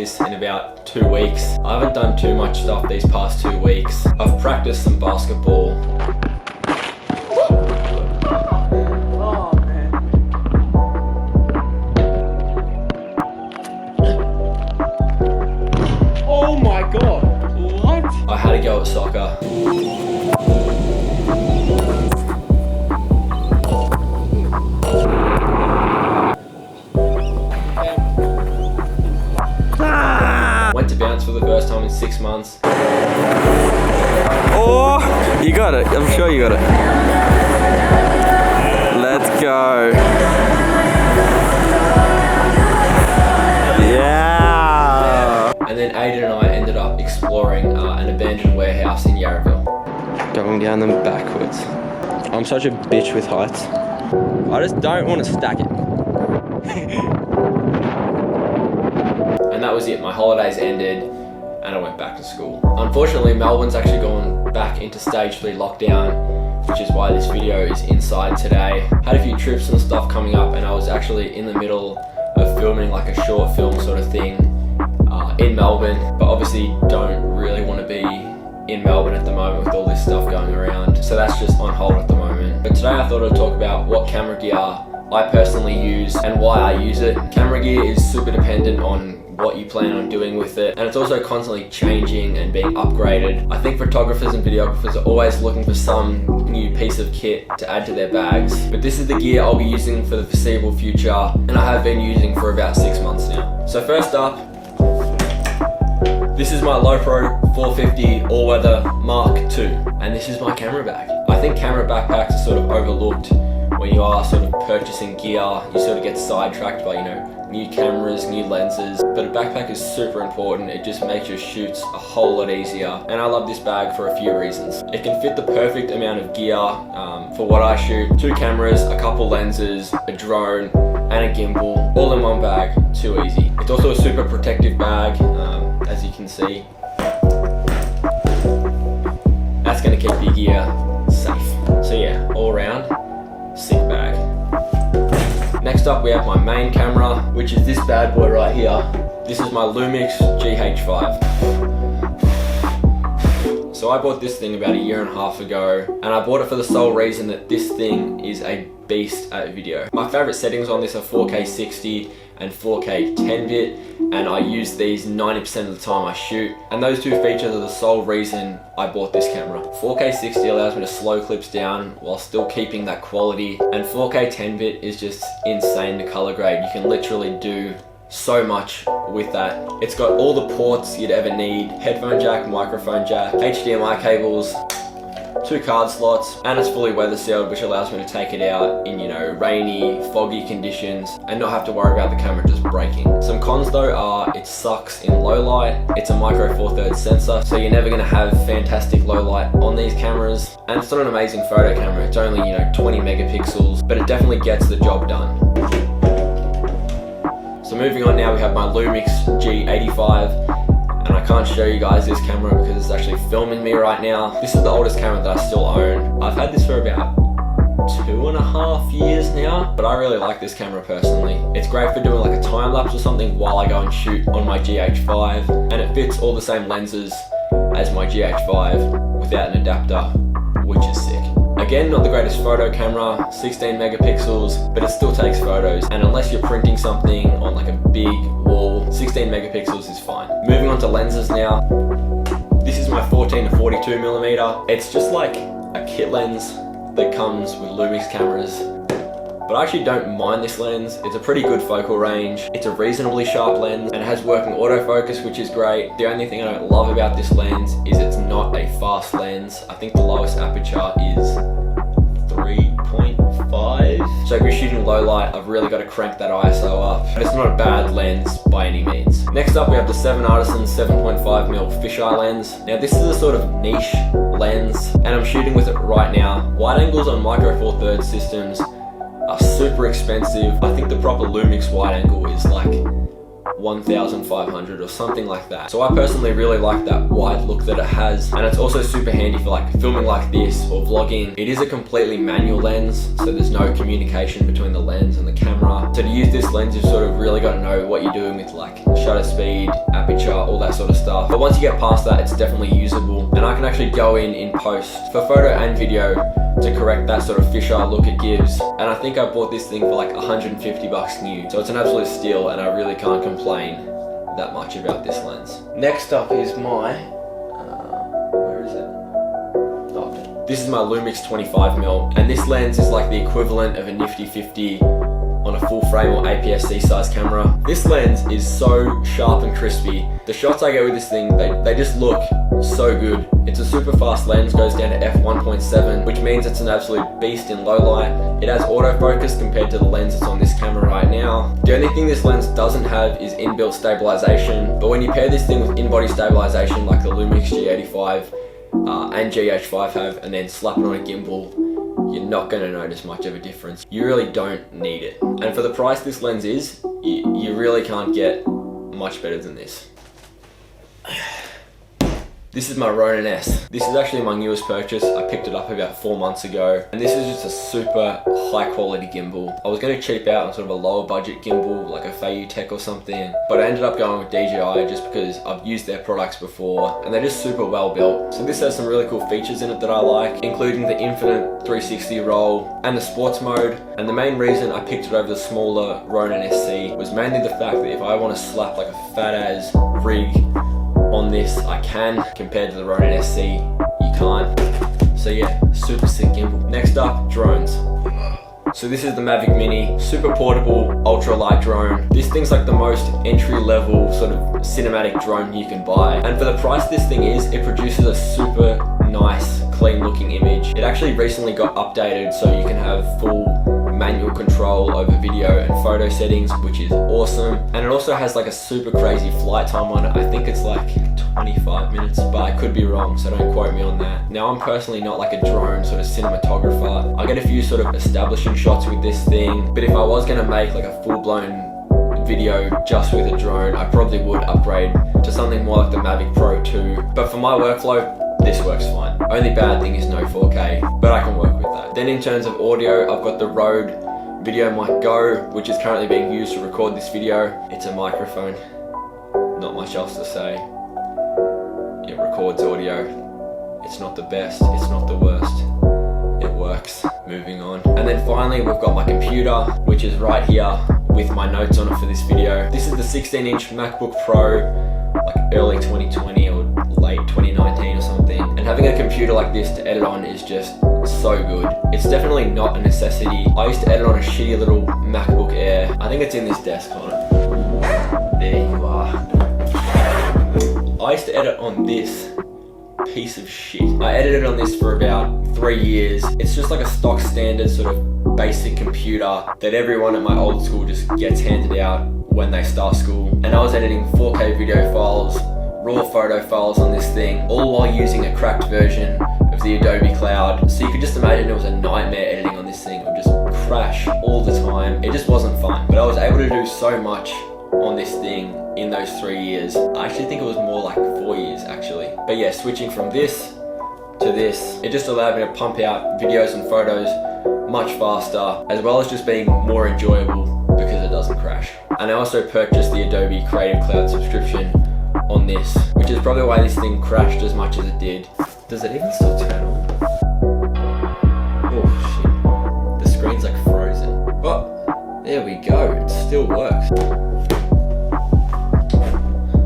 this in about 2 weeks. I haven't done too much stuff these past 2 weeks. I've practiced some basketball. Oh my god, what? I had to go at soccer. Went to bounce for the first time in 6 months. Oh, you got it. I'm sure you got it. Let's go. Yeah. And then Aiden and I ended up exploring an abandoned warehouse in Yarraville. Going down them backwards. I'm such a bitch with heights. I just don't want to stack it. And that was it. My holidays ended and I went back to school. Unfortunately, Melbourne's actually gone back into stage 3 lockdown, which is why this video is inside today. Had a few trips and stuff coming up, and I was actually in the middle of filming like a short film sort of thing in Melbourne, but obviously don't really want to be in Melbourne at the moment with all this stuff going around, so that's just on hold at the moment. But today I thought I'd talk about what camera gear I personally use and why I use it. Camera gear is super dependent on what you plan on doing with it, and it's also constantly changing and being upgraded. I think photographers and videographers are always looking for some new piece of kit to add to their bags, but this is the gear I'll be using for the foreseeable future, and I have been using for about 6 months now. So first up, this is my LowPro 450 all-weather Mark II, and this is my camera bag. I think camera backpacks are sort of overlooked when you are sort of purchasing gear. You sort of get sidetracked by, you know, new cameras, new lenses, but a backpack is super important. It just makes your shoots a whole lot easier, and I love this bag for a few reasons. It can fit the perfect amount of gear for what I shoot. 2 cameras, a couple lenses, a drone, and a gimbal, all in one bag. Too easy. It's also a super protective bag, as you can see. That's gonna keep your gear safe. So yeah, all around, sick bag. Next up we have my main camera, which is this bad boy right here. This is my Lumix GH5. So I bought this thing about 1.5 years ago, and I bought it for the sole reason that this thing is a beast at video. My favorite settings on this are 4K 60 and 4K 10-bit, and I use these 90% of the time I shoot, and those 2 features are the sole reason I bought this camera. 4K 60 allows me to slow clips down while still keeping that quality, and 4K 10-bit is just insane to color grade. You can literally do so much with that. It's got all the ports you'd ever need: headphone jack, microphone jack, HDMI cables, 2 card slots, and it's fully weather sealed, which allows me to take it out in, you know, rainy, foggy conditions and not have to worry about the camera just breaking. Some cons though are it sucks in low light. It's a micro 4/3 sensor, so you're never gonna have fantastic low light on these cameras, and it's not an amazing photo camera. It's only, you know, 20 megapixels, but it definitely gets the job done. So moving on now, we have my Lumix G85. And I can't show you guys this camera because it's actually filming me right now. This is the oldest camera that I still own. I've had this for about 2.5 years now, but I really like this camera personally. It's great for doing like a time lapse or something while I go and shoot on my GH5, and it fits all the same lenses as my GH5 without an adapter, which is sick. Again, not the greatest photo camera, 16 megapixels, but it still takes photos, and unless you're printing something on like a big wall, 16 megapixels is fine. Moving on to lenses now. This is my 14 to 42 millimeter. It's just like a kit lens that comes with Lumix cameras, but I actually don't mind this lens. It's a pretty good focal range. It's a reasonably sharp lens, and it has working autofocus, which is great. The only thing I don't love about this lens is it's not a fast lens. I think the lowest aperture is 3.5. So if you're shooting low light, I've really got to crank that ISO up. But it's not a bad lens by any means. Next up, we have the 7 Artisan 7.5mm fisheye lens. Now this is a sort of niche lens, and I'm shooting with it right now. Wide angles on micro 4/3 systems are super expensive. I think the proper Lumix wide angle is like 1500 or something like that. So I personally really like that wide look that it has, and it's also super handy for like filming like this or vlogging. It is a completely manual lens, so there's no communication between the lens and the camera. So to use this lens, you've sort of really got to know what you're doing with like shutter speed, aperture, all that sort of stuff. But once you get past that, it's definitely usable, and I can actually go in post for photo and video to correct that sort of fisheye look it gives. And I think I bought this thing for like 150 bucks new, so it's an absolute steal, and I really can't complain that much about this lens. Next up is my where is it? Oh, this is my Lumix 25mm, and this lens is like the equivalent of a nifty 50 on a full frame or APS-C size camera. This lens is so sharp and crispy. The shots I get with this thing, they just look so good. It's a super fast lens, goes down to f1.7, which means it's an absolute beast in low light. It has autofocus compared to the lens that's on this camera right now. The only thing this lens doesn't have is inbuilt stabilization, but when you pair this thing with in-body stabilization like the Lumix G85 and GH5 have, and then slap it on a gimbal, you're not going to notice much of a difference. You really don't need it. And for the price this lens is, you really can't get much better than this. This is my Ronin S. This is actually my newest purchase. I picked it up about 4 months ago, and this is just a super high quality gimbal. I was going to cheap out on sort of a lower budget gimbal like a Feiyu Tech or something, but I ended up going with DJI just because I've used their products before and they're just super well built. So this has some really cool features in it that I like, including the infinite 360 roll and the sports mode. And the main reason I picked it over the smaller Ronin SC was mainly the fact that if I want to slap like a fat ass rig on this, I can. Compared to the Ronin SC, you can't. So yeah, super sick gimbal. Next up, drones. So this is the Mavic Mini, super portable, ultra light drone. This thing's like the most entry level sort of cinematic drone you can buy. And for the price this thing is, it produces a super nice, clean looking image. It actually recently got updated so you can have full manual control over video and photo settings, which is awesome. And it also has like a super crazy flight time on it. I think it's like 25 minutes, but I could be wrong, so don't quote me on that. Now, I'm personally not like a drone sort of cinematographer. I get a few sort of establishing shots with this thing, but if I was gonna make like a full-blown video just with a drone, I probably would upgrade to something more like the Macbook Pro 2. But for my workflow, this works fine. Only bad thing is no 4K, but I can work with that. Then in terms of audio, I've got the Rode Video Mic Go, which is currently being used to record this video. It's a microphone, not much else to say. It records audio. It's not the best, it's not the worst. It works. Moving on. And then finally, we've got my computer, which is right here with my notes on it for this video. This is the 16-inch MacBook Pro, like early 2020 or late 2019 or something. And having a computer like this to edit on is just so good. It's definitely not a necessity. I used to edit on a shitty little MacBook Air. I think it's in this desk, hold on. There you are. I used to edit on this piece of shit. I edited on this for about 3 years. It's just like a stock standard sort of basic computer that everyone at my old school just gets handed out when they start school. And I was editing 4K video files, raw photo files on this thing, all while using a cracked version of the Adobe Cloud. So you could just imagine it was a nightmare editing on this thing. It would just crash all the time. It just wasn't fun. But I was able to do so much on this thing in those 3 years. I actually think it was more like 4 years actually. But yeah, switching from this to this, it just allowed me to pump out videos and photos much faster, as well as just being more enjoyable because it doesn't crash. And I also purchased the Adobe Creative Cloud subscription on this, which is probably why this thing crashed as much as it did. Does it even still turn on? Oh shit, the screen's like frozen. But there we go, it still works.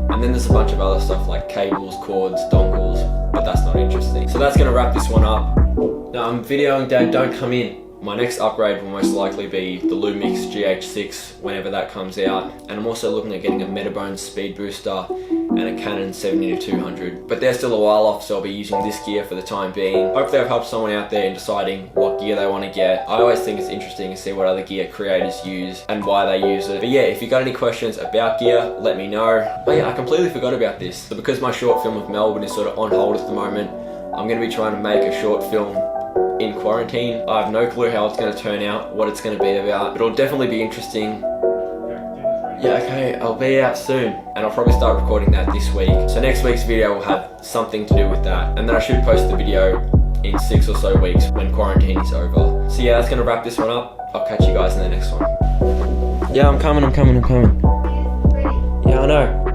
And then there's a bunch of other stuff like cables, cords, dongles, but that's not interesting. So that's gonna wrap this one up. Now I'm videoing Dad, don't come in. My next upgrade will most likely be the Lumix GH5 whenever that comes out. And I'm also looking at getting a Metabone speed booster and a Canon 70-200. But they're still a while off, so I'll be using this gear for the time being. Hopefully I've helped someone out there in deciding what gear they want to get. I always think it's interesting to see what other gear creators use and why they use it. But yeah, if you got any questions about gear, let me know. Oh yeah, I completely forgot about this. So because my short film with Melbourne is sort of on hold at the moment, I'm going to be trying to make a short film in quarantine. I have no clue how it's going to turn out, what it's going to be about, but it'll definitely be interesting. Yeah, okay, I'll be out soon, and I'll probably start recording that this week. So next week's video will have something to do with that, and then I should post the video in 6 or so weeks when quarantine is over. So yeah, that's gonna wrap this one up. I'll catch you guys in the next one. Yeah, I'm coming. Yeah, I know.